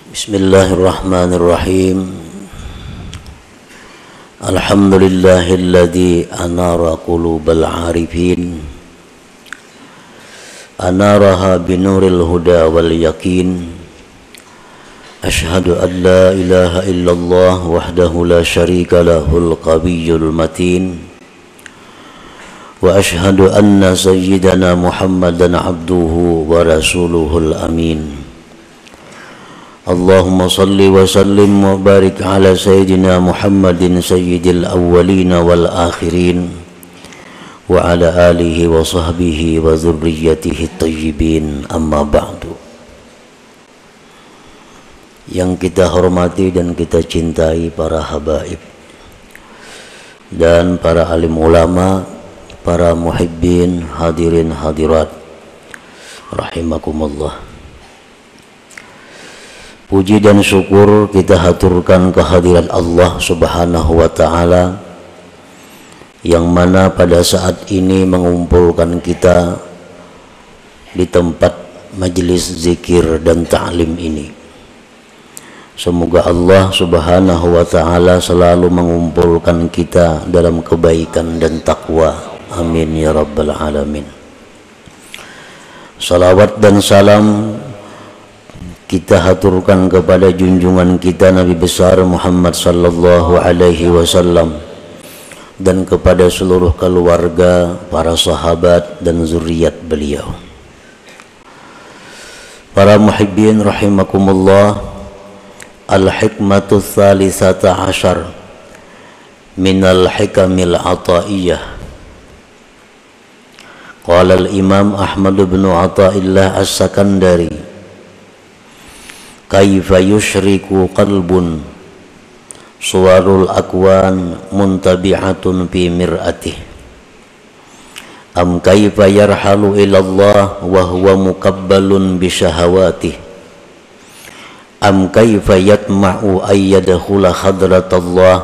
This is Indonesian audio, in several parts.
Bismillahirrahmanirrahim. Alhamdulillahilladzi anara qulubal arifin, anaraha binuril huda wal yakin. Ashhadu an la ilaha illallah wahdahu la syarika lahul qawiyyul matin. Wa ashhadu anna sayyidana Muhammadan abduhu wa rasuluhul amin. Allahumma salli wa sallim wa barik ala sayyidina Muhammadin sayyidil awwalina wal akhirin wa ala alihi wa sahbihi wa dzurriyyatihi thayyibin, amma ba'du. Yang kita hormati dan kita cintai para habaib dan para alim ulama, para muhibbin, hadirin hadirat rahimakumullah. Puji dan syukur kita haturkan kehadiran Allah Subhanahu wa ta'ala, yang mana pada saat ini mengumpulkan kita di tempat majelis zikir dan ta'lim ini. Semoga Allah Subhanahu wa ta'ala selalu mengumpulkan kita dalam kebaikan dan takwa. Amin ya rabbal alamin. Salawat dan salam kita haturkan kepada junjungan kita Nabi besar Muhammad sallallahu alaihi wasallam dan kepada seluruh keluarga, para sahabat dan zuriat beliau. Para muhibbin rahimakumullah, al-hikmatu tsalisata asyar minal hikamil ataiyah. Qala al-imam Ahmad bin Athaillah as-Sakandari, kaifa yushriku qalbun suwarul akwan muntabi'atun fi mir'atih, am kaifa yarhalu ilallah wa huwa mukabbalun bi syahawatih, am kaifa yatma'u ayyadkhula hadratallah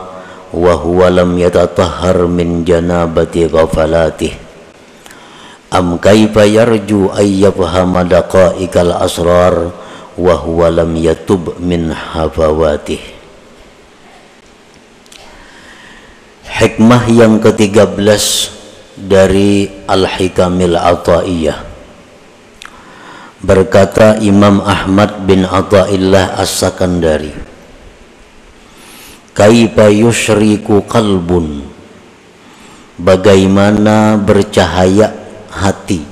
wa huwa lam yatatahhar min janabati ghafalatih, am kaifa yarju ayyafhama daqa'iqal asrar wa huwa lam yatub min hafawatih. Hikmah yang ke-13 dari Al-Hikamil Athaiyah. Berkata Imam Ahmad bin Athaillah as-Sakandari, kaifa yusyriku qalbun, bagaimana bercahaya hati,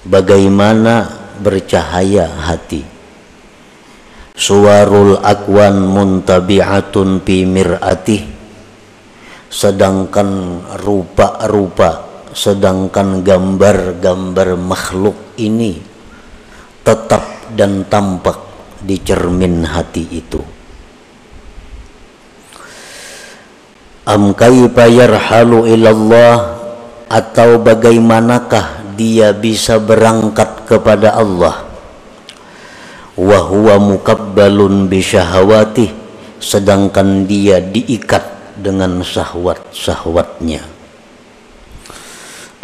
bagaimana bercahaya hati. Suwarul akwan muntabi'atun fi mir'atih, sedangkan rupa-rupa, sedangkan gambar-gambar makhluk ini tetap dan tampak di cermin hati itu. Am kaifa yarhalu ilallah, atau bagaimanakah dia bisa berangkat kepada Allah, wa huwa mukabbalun bi syahawatih, sedangkan dia diikat dengan syahwat-syahwatnya.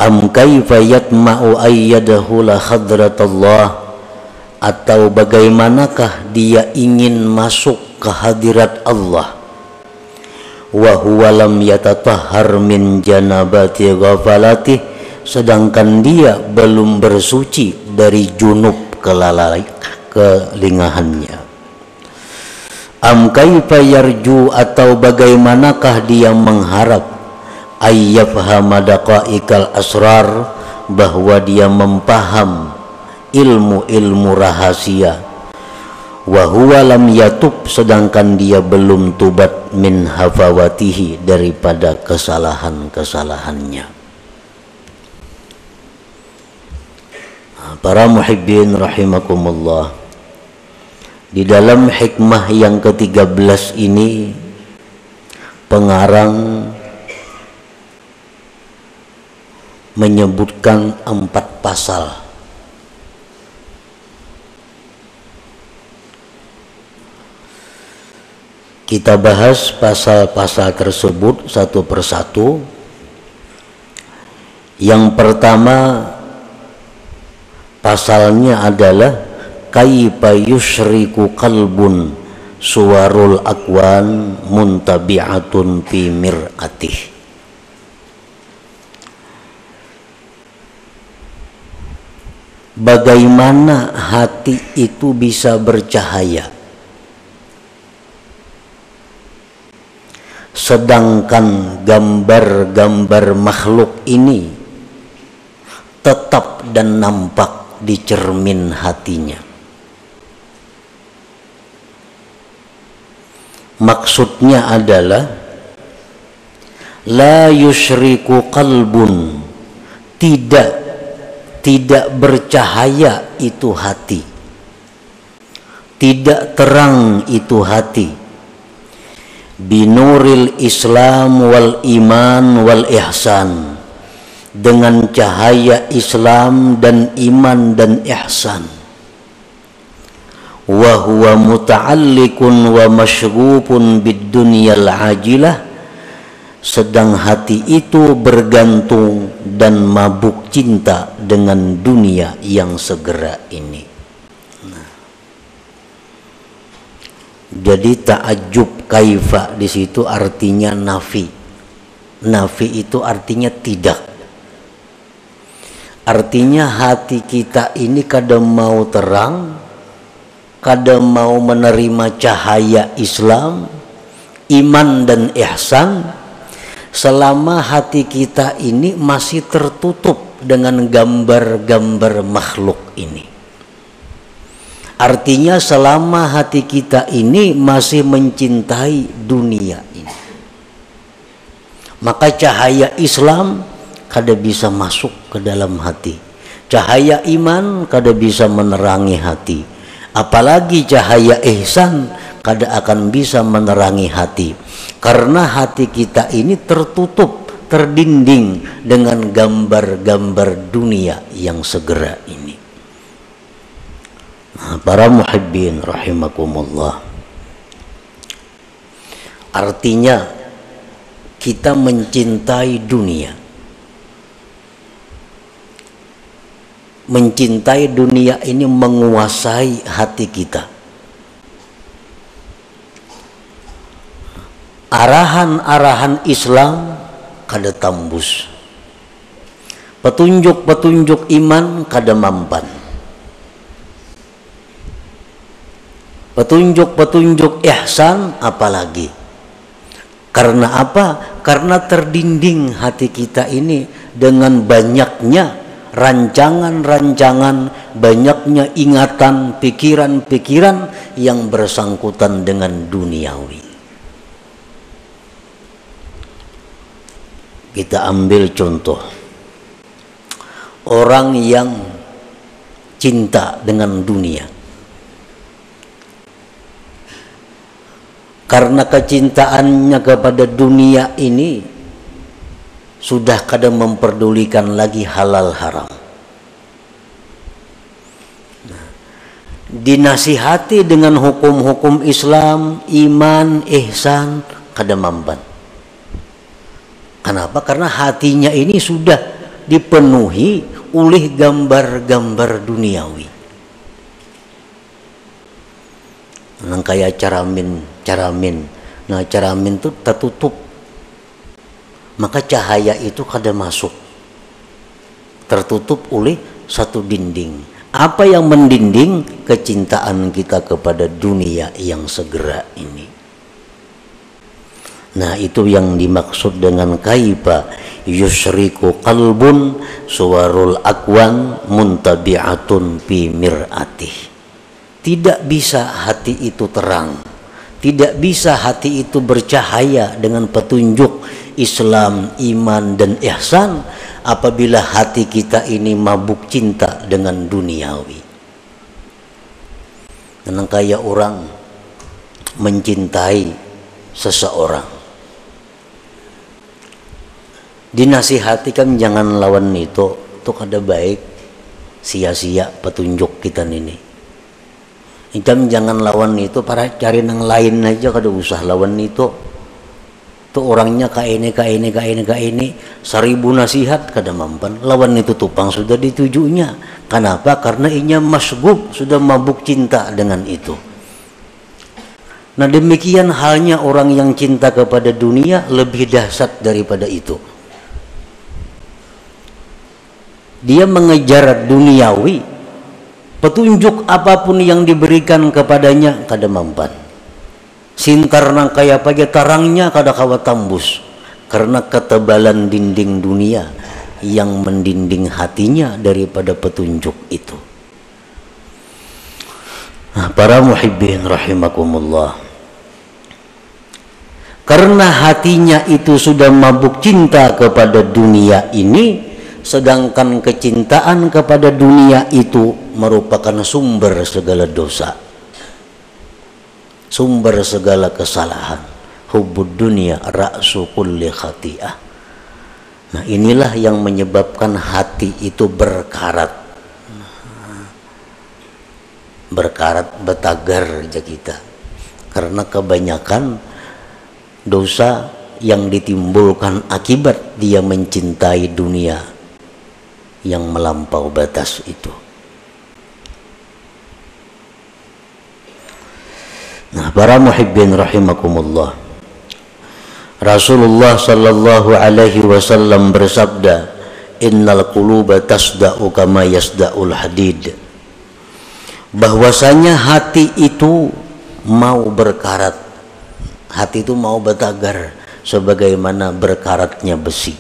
Am kaifa yatma'u ayyadahula hadratallah, atau bagaimanakah dia ingin masuk ke hadirat Allah, wa huwa lam yatatahhar min janabati ghafalatih, sedangkan dia belum bersuci dari junub kelingahannya. Am kaifa yarju, atau bagaimanakah dia mengharap ayyafhama daqa'iqal asrar, bahwa dia mempaham ilmu-ilmu rahasia, wa huwa lam yatub, sedangkan dia belum tubat min hafawatihi, daripada kesalahan-kesalahannya. Para muhibbin rahimakumullah, di dalam hikmah yang ke-13 ini pengarang menyebutkan 4 pasal. Kita bahas pasal-pasal tersebut satu persatu. Yang pertama pasalnya adalah kaifa yusyriku qalbun suwarul akwan muntabi'atun fi mir'atih. Bagaimana hati itu bisa bercahaya sedangkan gambar-gambar makhluk ini tetap dan nampak di cermin hatinya. Maksudnya adalah la yusyriku qalbun, tidak bercahaya itu hati, tidak terang itu hati, binuril Islam wal iman wal ihsan, dengan cahaya Islam dan iman dan ihsan. Wa huwa muta'alliqun wa masyghufun bid dunyal ajilah, sedang hati itu bergantung dan mabuk cinta dengan dunia yang segera ini. Jadi ta'ajjub kaifa di situ artinya nafi. Nafi itu artinya tidak. Artinya hati kita ini kadang mau terang, kadang mau menerima cahaya Islam, iman dan ihsan, selama hati kita ini masih tertutup dengan gambar-gambar makhluk ini. Artinya selama hati kita ini masih mencintai dunia ini, maka cahaya Islam kada bisa masuk ke dalam hati, cahaya iman kada bisa menerangi hati, apalagi cahaya ihsan kada akan bisa menerangi hati, karena hati kita ini tertutup, terdinding dengan gambar-gambar dunia yang segera ini. Nah, para muhibbin rahimakumullah, artinya kita mencintai dunia. Mencintai dunia ini menguasai hati kita. Arahan-arahan Islam kada tambus, petunjuk-petunjuk iman kada mampan, petunjuk-petunjuk ihsan apalagi. Karena apa? Karena terdinding hati kita ini dengan banyaknya rancangan-rancangan, banyaknya ingatan, pikiran-pikiran yang bersangkutan dengan duniawi. Kita ambil contoh orang yang cinta dengan dunia. Karena kecintaannya kepada dunia ini sudah kadang memperdulikan lagi halal haram. Dinasihati dengan hukum-hukum Islam, iman, ihsan, kada mampan. Kenapa? Karena hatinya ini sudah dipenuhi oleh gambar-gambar duniawi. Nang kayak caramin. Nah, caramin itu tertutup, maka cahaya itu kada masuk, tertutup oleh satu dinding. Apa yang mendinding? Kecintaan kita kepada dunia yang segera ini. Nah, itu yang dimaksud dengan kaifa yusyriku qalbun suwarul akwan muntabi'atun fi mir'atih. Tidak bisa hati itu terang, tidak bisa hati itu bercahaya dengan petunjuk Islam, iman dan ihsan apabila hati kita ini mabuk cinta dengan duniawi. Karena kayak orang mencintai seseorang, dinasihati kan jangan lawan itu kada baik, sia-sia petunjuk kita ini. Jangan lawan itu, para cari nang lain aja, kada usah lawan itu. tuh orangnya ka ini 1000 nasihat kada mampan lawan itu tupang sudah ditujunya. Kenapa? Karena inya masgub, sudah mabuk cinta dengan itu. Nah demikian halnya orang yang cinta kepada dunia lebih dahsyat daripada itu. Dia mengejar duniawi, petunjuk apapun yang diberikan kepadanya kada mampan. Sintar nang kaya pagi tarangnya kada kawa tambus karena ketebalan dinding dunia yang mendinding hatinya daripada petunjuk itu. Nah, para muhibbin rahimakumullah, karena hatinya itu sudah mabuk cinta kepada dunia ini, sedangkan kecintaan kepada dunia itu merupakan sumber segala dosa, sumber segala kesalahan. Hubbud dunia ra'su kulli khati'ah. Nah inilah yang menyebabkan hati itu berkarat betagar aja kita, karena kebanyakan dosa yang ditimbulkan akibat dia mencintai dunia yang melampau batas itu. Nah para muhibbin rahimakumullah, Rasulullah sallallahu alaihi wasallam bersabda, innal quluba tasda'u kama yasda'ul hadid, bahwasanya hati itu mau berkarat, hati itu mau betagar sebagaimana berkaratnya besi.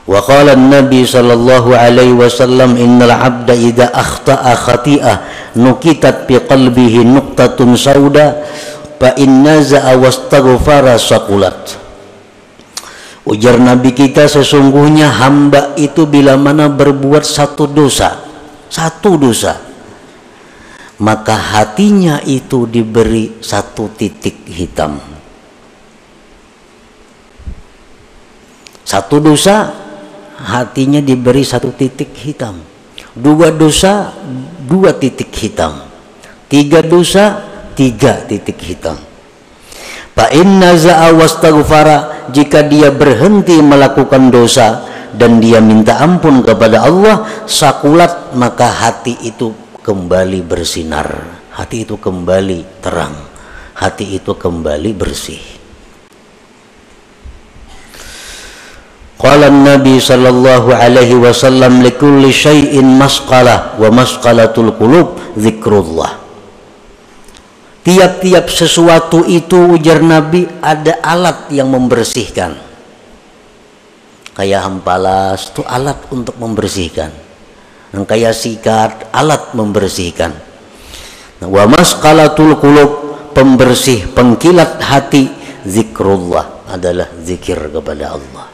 Wa qala an-nabi sallallahu alaihi wasallam, innal 'abda idza akhta'a khati'ah nukitat fi qalbihi nuqtatun sauda fa in naza'a wastaghfara saqulat. Ujar Nabi kita, sesungguhnya hamba itu bila mana berbuat satu dosa, maka hatinya itu diberi satu titik hitam. Satu dosa, hatinya diberi satu titik hitam. 2 dosa, 2 titik hitam. 3 dosa, 3 titik hitam. Fa inna za'a wastaghfara, jika dia berhenti melakukan dosa dan dia minta ampun kepada Allah, sakulat, maka hati itu kembali bersinar, hati itu kembali terang, hati itu kembali bersih. Qala Nabi sallallahu alaihi wasallam, likulli syai'in masqalah wa masqalatul qulub zikrullah. Tiap-tiap sesuatu itu, ujar Nabi, ada alat yang membersihkan. Kayak hampalas itu alat untuk membersihkan. Yang kayak sikat, alat membersihkan. Wa masqalatul qulub, pembersih, pengkilat hati, zikrullah, adalah zikir kepada Allah.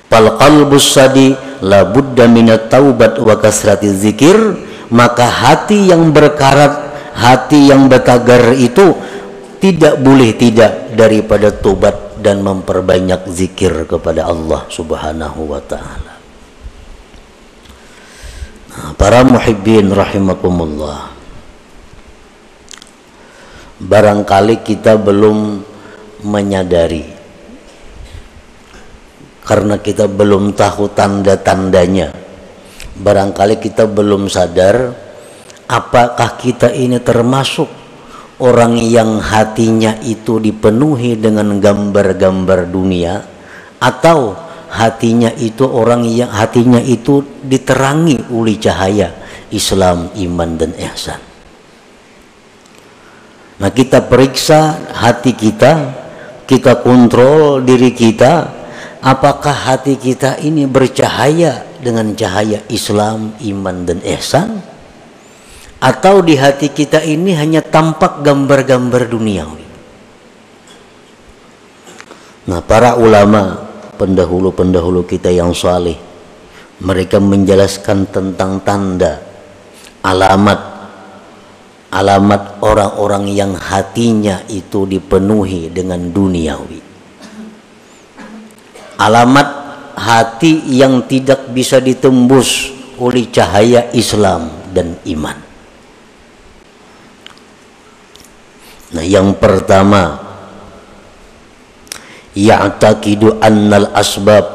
Fal qalbus sadi la budda minat taubat wa kasrati zikir, maka hati yang berkarat, hati yang betagar itu tidak boleh tidak daripada tobat dan memperbanyak zikir kepada Allah subhanahu wa ta'ala. Nah, para muhibbin rahimakumullah, barangkali kita belum menyadari, karena kita belum tahu tanda-tandanya, barangkali kita belum sadar apakah kita ini termasuk orang yang hatinya itu dipenuhi dengan gambar-gambar dunia, atau hatinya itu orang yang hatinya itu diterangi oleh cahaya Islam, iman dan ihsan. Nah kita periksa hati kita, kita kontrol diri kita, apakah hati kita ini bercahaya dengan cahaya Islam, iman dan ihsan, atau di hati kita ini hanya tampak gambar-gambar duniawi. Nah para ulama pendahulu-pendahulu kita yang saleh, mereka menjelaskan tentang tanda, alamat orang-orang yang hatinya itu dipenuhi dengan duniawi. Alamat hati yang tidak bisa ditembus oleh cahaya Islam dan iman. Nah, yang pertama, ya'taqidu annal asbab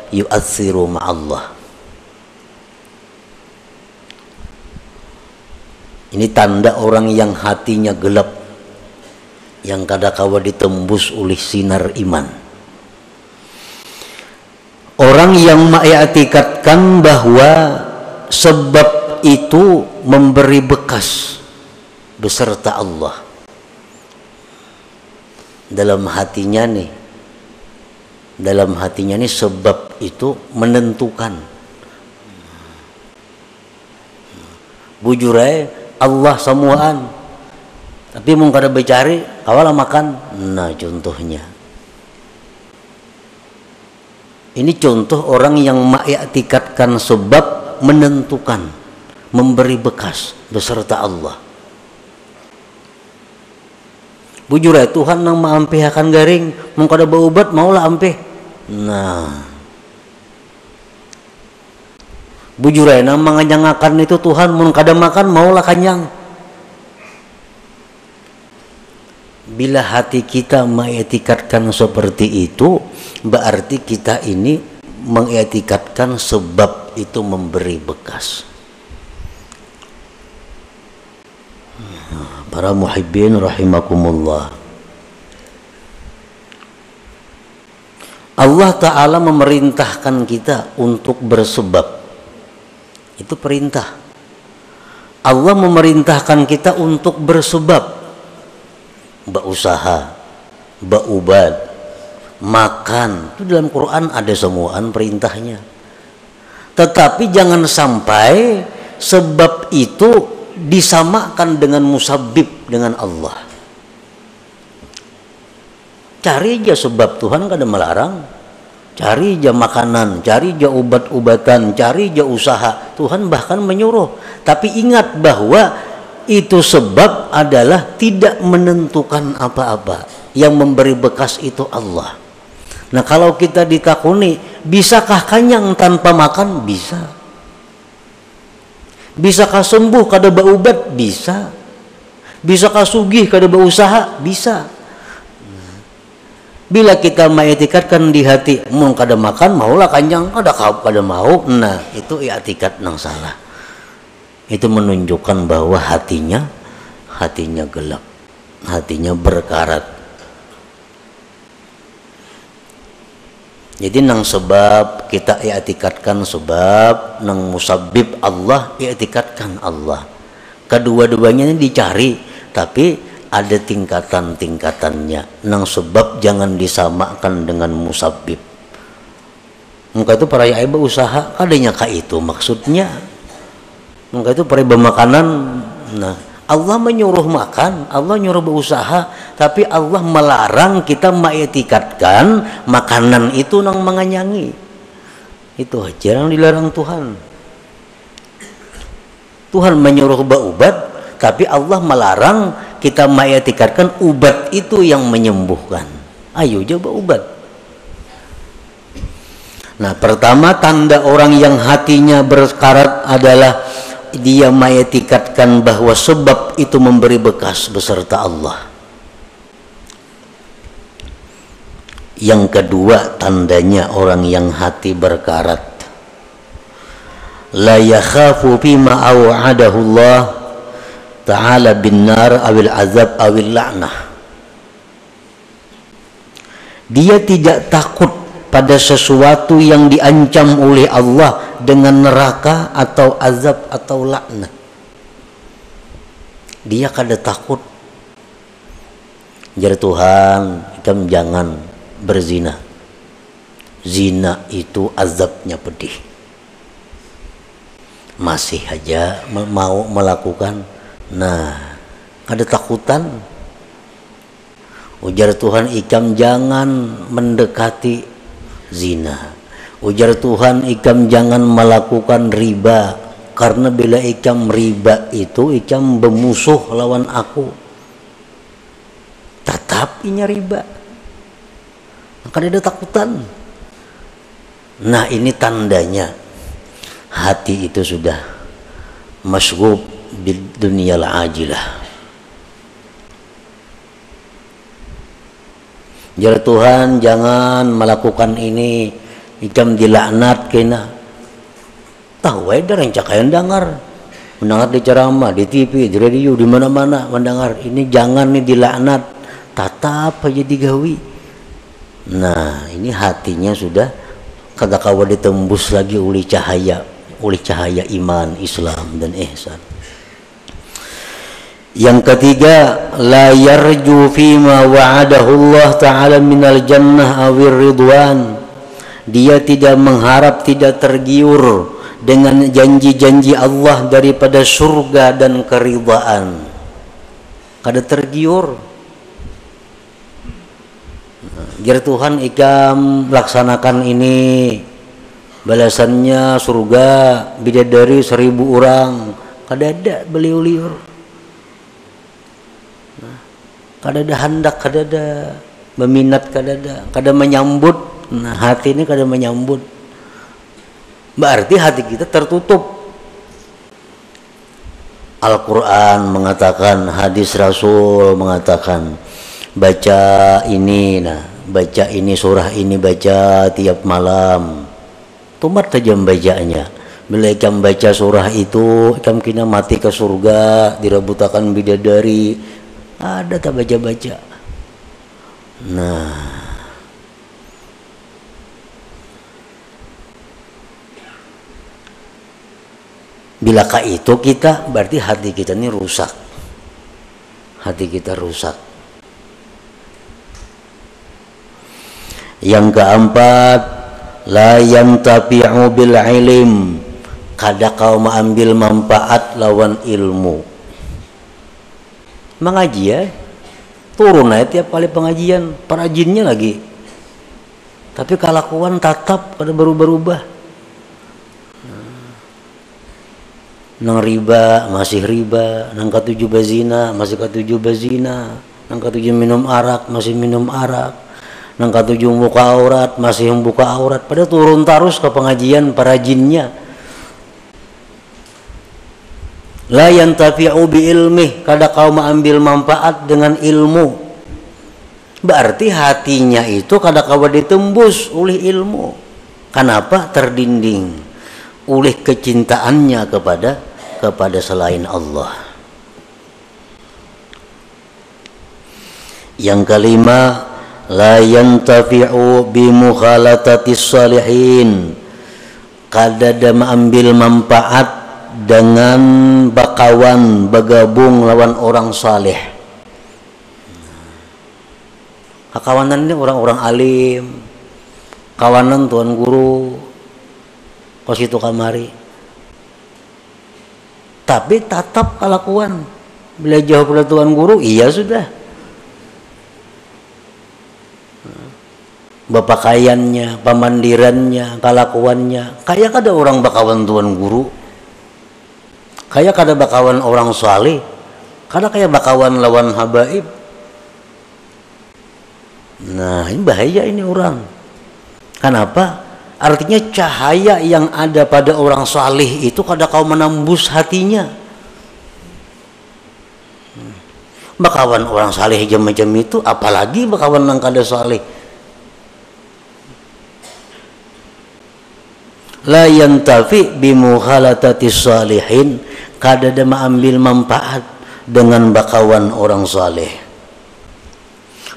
yu'atsiru ma'allah. Ini tanda orang yang hatinya gelap, yang kadangkala ditembus oleh sinar iman. Orang yang mengiktikadkan bahwa sebab itu memberi bekas beserta Allah dalam hatinya nih. Dalam hatinya nih sebab itu menentukan. Bujurai Allah semuaan, tapi mau kada bercari kawalah makan. Nah, contohnya ini contoh orang yang mengiktikadkan sebab menentukan, memberi bekas beserta Allah. Bujurai Tuhan nang maampihakan garing, mau kada berobat maulah ampih. Nah, bujurai nang manganyangakan itu Tuhan, mun kada makan maulah kanyang. Bila hati kita mengiktikadkan seperti itu, berarti kita ini mengiktikadkan sebab itu memberi bekas. Para muhibbin rahimakumullah, Allah Ta'ala memerintahkan kita untuk bersebab. Itu perintah. Allah memerintahkan kita untuk bersebab, berusaha, berobat, makan. Itu dalam Quran ada semuaan perintahnya. Tetapi jangan sampai sebab itu disamakan dengan musabbib, dengan Allah. Cari aja sebab, Tuhan kada melarang. Cari aja makanan, cari aja obat-obatan, cari aja usaha, Tuhan bahkan menyuruh. Tapi ingat bahwa itu sebab adalah tidak menentukan apa-apa. Yang memberi bekas itu Allah. Nah, kalau kita ditakuni, bisakah kanyang tanpa makan? Bisa. Bisakah sembuh kada berobat? Bisa. Bisakah sugih kada berusaha? Bisa. Bila kita mengiktikadkan di hati, mun kada makan maulah kanyang, kada mau. Nah, itu i'tikad nang salah. Itu menunjukkan bahwa hatinya gelap, hatinya berkarat. Jadi nang sebab kita i'tikadkan sebab, nang musabbib Allah i'tikadkan Allah. Kedua-duanya ini dicari, tapi ada tingkatan-tingkatannya. Nang sebab jangan disamakan dengan musabbib. Muka itu para ibu usaha, kadanya ka itu maksudnya. Muka itu para makanan. Nah, Allah menyuruh makan, Allah nyuruh berusaha, tapi Allah melarang kita mengiktikadkan makanan itu nang menganyangi. Itu aja yang dilarang Tuhan. Tuhan menyuruh berobat, tapi Allah melarang kita mengiktikadkan ubat itu yang menyembuhkan. Ayo coba ubat. Nah, pertama tanda orang yang hatinya berkarat adalah dia mengiktikadkan bahwa sebab itu memberi bekas beserta Allah. Yang kedua tandanya orang yang hati berkarat, la yakhafu bima aw'adahu Allah ta'ala bin nar awil azab awil la'nah. Dia tidak takut pada sesuatu yang diancam oleh Allah dengan neraka atau azab atau laknat. Dia kada takut. Jar Tuhan, kamu jangan berzina. Zina itu azabnya pedih. Masih aja mau melakukan. Nah, ada takutan. Ujar Tuhan, ikam jangan mendekati zina. Ujar Tuhan, ikam jangan melakukan riba, karena bila ikam riba itu ikam bermusuh lawan aku. Tetap inya riba. Maka ada takutan. Nah, ini tandanya hati itu sudah masghub bid dunyal ajilah. Jar Tuhan jangan melakukan ini, ikam dilaknat kena. Tahu ada rencak yang dengar, mendengar di ceramah, di TV, di radio, di mana-mana mendengar ini jangan nih dilaknat, tatap aja digawi. Nah ini hatinya sudah kada kawa ditembus lagi oleh cahaya iman, Islam dan ihsan. Yang ketiga, la yarju fima wa'adahu Allah Ta'ala minal jannah awir ridwan. Dia tidak mengharap, tidak tergiur dengan janji-janji Allah daripada surga dan keridhaan. Kada tergiur. Jar Tuhan ikam laksanakan ini, balasannya surga bidadari 1000 orang. Kada ada beliau-liur. Kada ada hendak, kada ada meminat, kada menyambut. Nah hati ini kada menyambut, berarti hati kita tertutup. Al-Quran mengatakan, hadis Rasul mengatakan, baca ini, baca ini surah ini, baca tiap malam. Tumat saja bacanya. Bila ikam baca surah itu, ikam kena mati ke surga, direbutakan bidadari. Ada tak baca-baca. Nah, bilakah itu kita, berarti hati kita ini rusak. Hati kita rusak. Yang keempat, la yantafi'u bil ilm. Kada kau mengambil manfaat lawan ilmu. Mengaji ya, turun aja tiap kali pengajian, perajinnya lagi. Tapi kelakuan tatap pada berubah-ubah. Nang riba masih riba, nang ketujuh bazina masih ketujuh bazina, nang ketujuh minum arak masih minum arak, nang ketujuh buka aurat masih membuka aurat. Pada turun terus ke pengajian perajinnya. La yantafi'u bi ilmih, kada kau mengambil manfaat dengan ilmu. Berarti hatinya itu kada kau ditembus oleh ilmu. Kenapa? Terdinding oleh kecintaannya kepada selain Allah. Yang kelima, la yantafi'u bi mukhalatatis salihin. Kada ada mengambil manfaat dengan bakawan, bergabung lawan orang saleh. Kawanan ini orang-orang alim, kawanan tuan guru, kos itu kamari. Tapi tatap kelakuan, bila jauh pada tuan guru, iya sudah. Bapakaiannya, pamandirannya, kelakuannya, kayak ada orang bakawan tuan guru. Kayak kada bakawan orang saleh, kada kayak bakawan lawan habaib. Nah ini bahaya ini orang. Kenapa? Artinya cahaya yang ada pada orang saleh itu kada kau menembus hatinya. Bakawan orang saleh macam itu, apalagi bakawan yang kada saleh. La yantafi bimukhalatatis salihin, kada ada mengambil manfaat dengan bakawan orang saleh.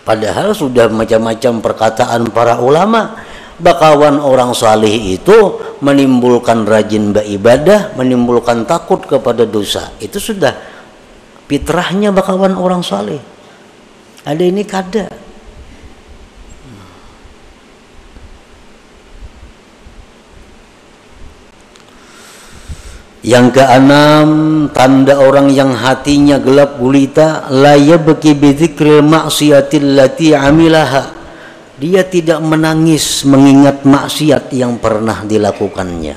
Padahal sudah macam-macam perkataan para ulama, bakawan orang saleh itu menimbulkan rajin beribadah, menimbulkan takut kepada dosa. Itu sudah fitrahnya bakawan orang saleh. Ada ini kada. Yang keenam, tanda orang yang hatinya gelap gulita, la yabki bi dzikril maksiatil lati amilaha. Dia tidak menangis mengingat maksiat yang pernah dilakukannya.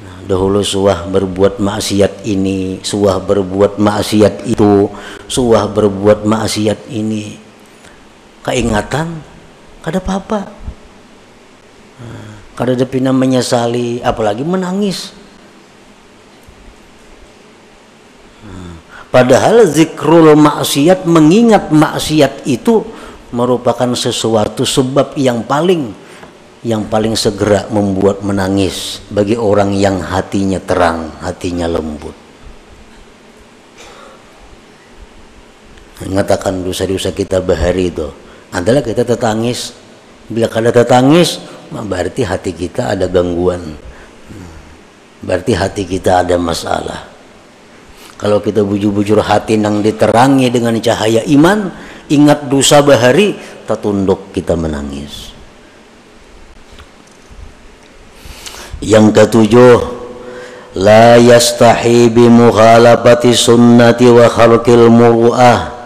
Nah, dahulu suah berbuat maksiat ini, suah berbuat maksiat itu, suah berbuat maksiat ini. Keingatan, kada apa-apa. Kada ada pina menyesali, apalagi menangis. Padahal zikrul maksiat, mengingat maksiat itu merupakan sesuatu sebab yang paling segera membuat menangis bagi orang yang hatinya terang, hatinya lembut. Mengatakan dosa-dosa kita bahari itu adalah kita tertangis. Bila kada tertangis, berarti hati kita ada gangguan, berarti hati kita ada masalah. Kalau kita bujur-bujur hati nang diterangi dengan cahaya iman, ingat dosa bahari, tertunduk kita menangis. Yang ketujuh, la yastahi bi mukhalafati sunnati wa khalqil muru'ah.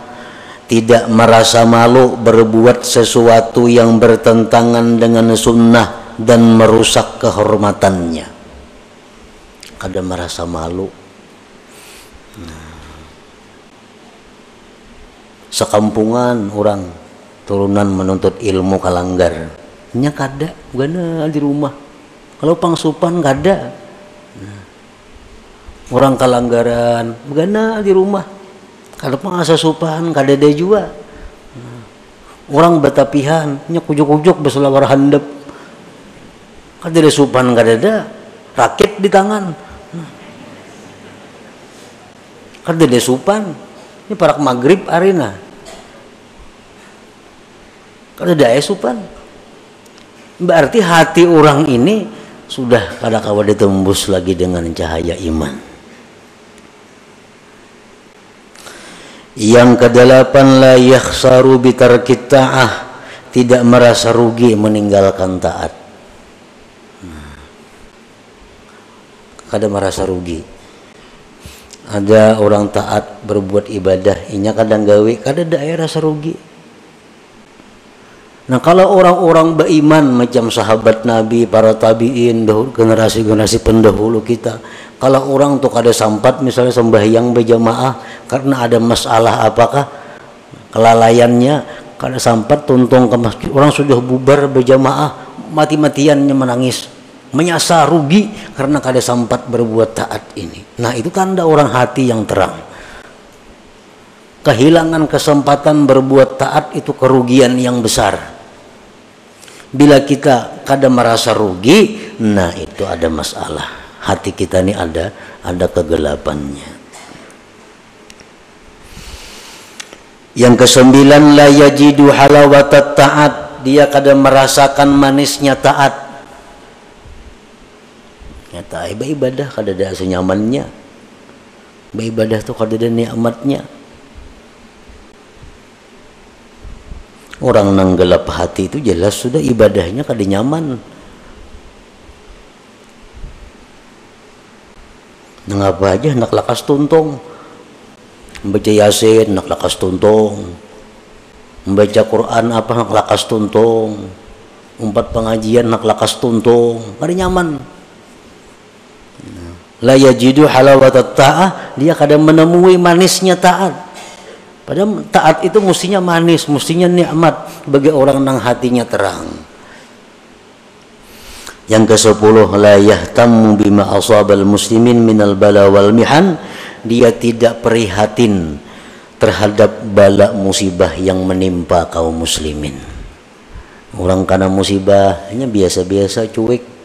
Tidak merasa malu berbuat sesuatu yang bertentangan dengan sunnah dan merusak kehormatannya. Kada merasa malu. Sekampungan orang turunan menuntut ilmu kalanggar, nya kada gana di rumah. Kalau pangsupan kada. Orang kalanggaran gana di rumah. Kalau pangasupan kada ada juga. Orang batapihan nya kujuk-kujuk beselawar handap. Kada ada supan kada ada. Rakit di tangan. Kada ada supan. Ini parak maghrib arena. Kada ada supan. Berarti hati orang ini sudah kada kawa ditembus lagi dengan cahaya iman. Yang kedelapan, la yakhsaru bitarkit ta'ah. Tidak merasa rugi meninggalkan taat. Kada merasa rugi. Ada orang taat berbuat ibadah, inya kadang gawe, kada ada rasa rugi. Nah, kalau orang-orang beriman macam sahabat Nabi, para tabi'in, generasi-generasi pendahulu kita, kalau orang tuh kada sampat misalnya sembahyang berjamaah karena ada masalah apakah kelalaiannya, kada sampat tuntung ke masjid, orang sudah bubar berjamaah, mati-matiannya menangis, menyasa rugi karena kada sempat berbuat taat ini. Nah, itu tanda orang hati yang terang. Kehilangan kesempatan berbuat taat itu kerugian yang besar. Bila kita kada merasa rugi, nah itu ada masalah. Hati kita ini ada kegelapannya. Yang kesembilan, la yajidu halawatat taat. Dia kada merasakan manisnya taat. Nyata ibadah kada ada senyamannya. Ibadah tuh kada ada nikmatnya. Orang nang gelap hati itu jelas sudah ibadahnya kada nyaman. Nang apa aja nak lakas tuntung. Membaca Yasin nak lakas tuntung. Membaca Quran apa nak lakas tuntung. Umpat pengajian nak lakas tuntung. Kada nyaman. La yajidu halawatat ta'ah, dia kadang menemui manisnya taat. Padahal taat itu mestinya manis, mestinya nikmat bagi orang yang hatinya terang. Yang ke-10, la yahtammu bima asabal muslimin minal bala wal mihan. Dia tidak prihatin terhadap bala musibah yang menimpa kaum muslimin. Orang kena musibahnya biasa-biasa, cuek.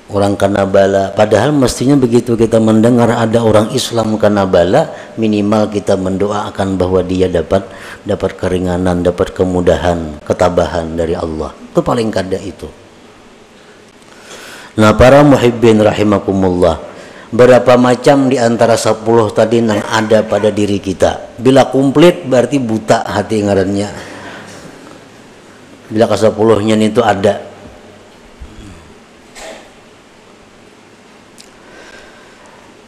Orang kena bala, padahal mestinya begitu kita mendengar ada orang Islam kena bala, minimal kita mendoakan bahwa dia dapat keringanan, dapat kemudahan, ketabahan dari Allah. Itu paling kada itu. Nah, para muhibbin rahimakumullah, berapa macam di antara 10 tadi yang ada pada diri kita. Bila komplit berarti buta hati ngarannya. Bila ke-10-nya itu ada.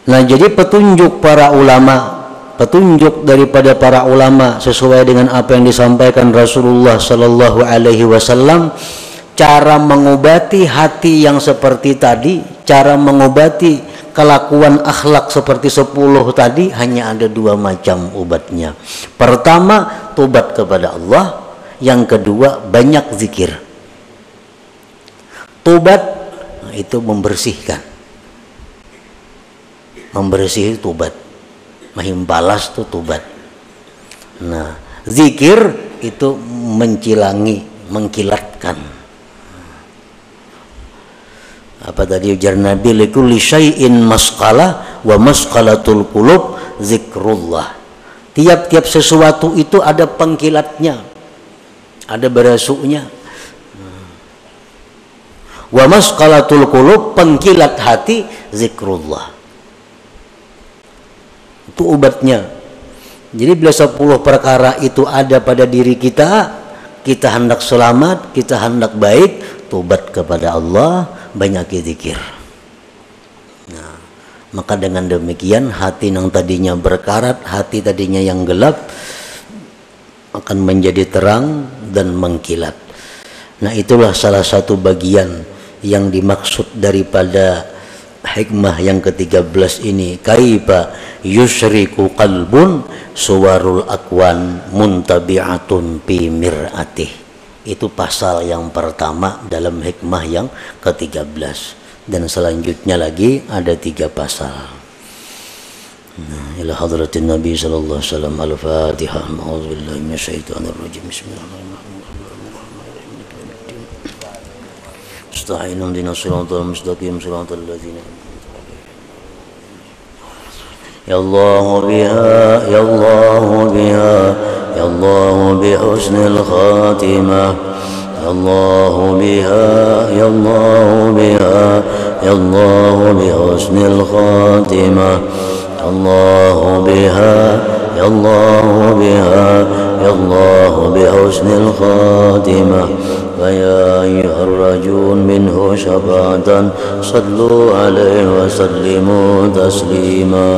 Nah, jadi petunjuk para ulama, petunjuk daripada para ulama sesuai dengan apa yang disampaikan Rasulullah Sallallahu Alaihi Wasallam, cara mengobati hati yang seperti tadi, cara mengobati kelakuan akhlak seperti 10 tadi, hanya ada 2 macam obatnya. Pertama, tobat kepada Allah. Yang kedua, banyak zikir. Tobat itu membersihkan membersih itu tobat, mahimbalas itu tobat. Nah, zikir itu mencilangi, mengkilatkan. Apa tadi ujar Nabi, likulli syai'in masqalah wa masqalatul qulub zikrullah. Tiap-tiap sesuatu itu ada pengkilatnya, ada berasuknya. Wa masqalatul qulub, pengkilat hati, zikrullah. Itu obatnya. Jadi bila 10 perkara itu ada pada diri kita, kita hendak selamat, kita hendak baik, tobat kepada Allah, banyak zikir. Nah, maka dengan demikian hati yang tadinya berkarat, hati tadinya yang gelap akan menjadi terang dan mengkilat. Nah, itulah salah satu bagian yang dimaksud daripada hikmah yang ke-13 ini. Kaifa yusyriku qalbun suwarul akwan muntabi'atun fi mir'atih. Itu pasal yang pertama dalam hikmah yang ke-13, dan selanjutnya lagi ada 3 pasal. Ila hadratin Nabi sallallahu alaihi wasallam. Al-Fatihah. A'udzubillahi minasyaitonir rajim. Bismillahirrahmanirrahim. Astagfirullahaladzim, dinas siratal mustaqim, siratal ladzina ya Allah biha, ya Allah biha, ya Allah bi husnil khatimah, ya Allah biha, ya Allah biha, ya Allah bi husnil khatimah, Allah biha, ya Allah biha, ya Allah bi husnil khatimah. ويا أيها الرجون منه شفاعة صلوا عليه وسلموا تسليما.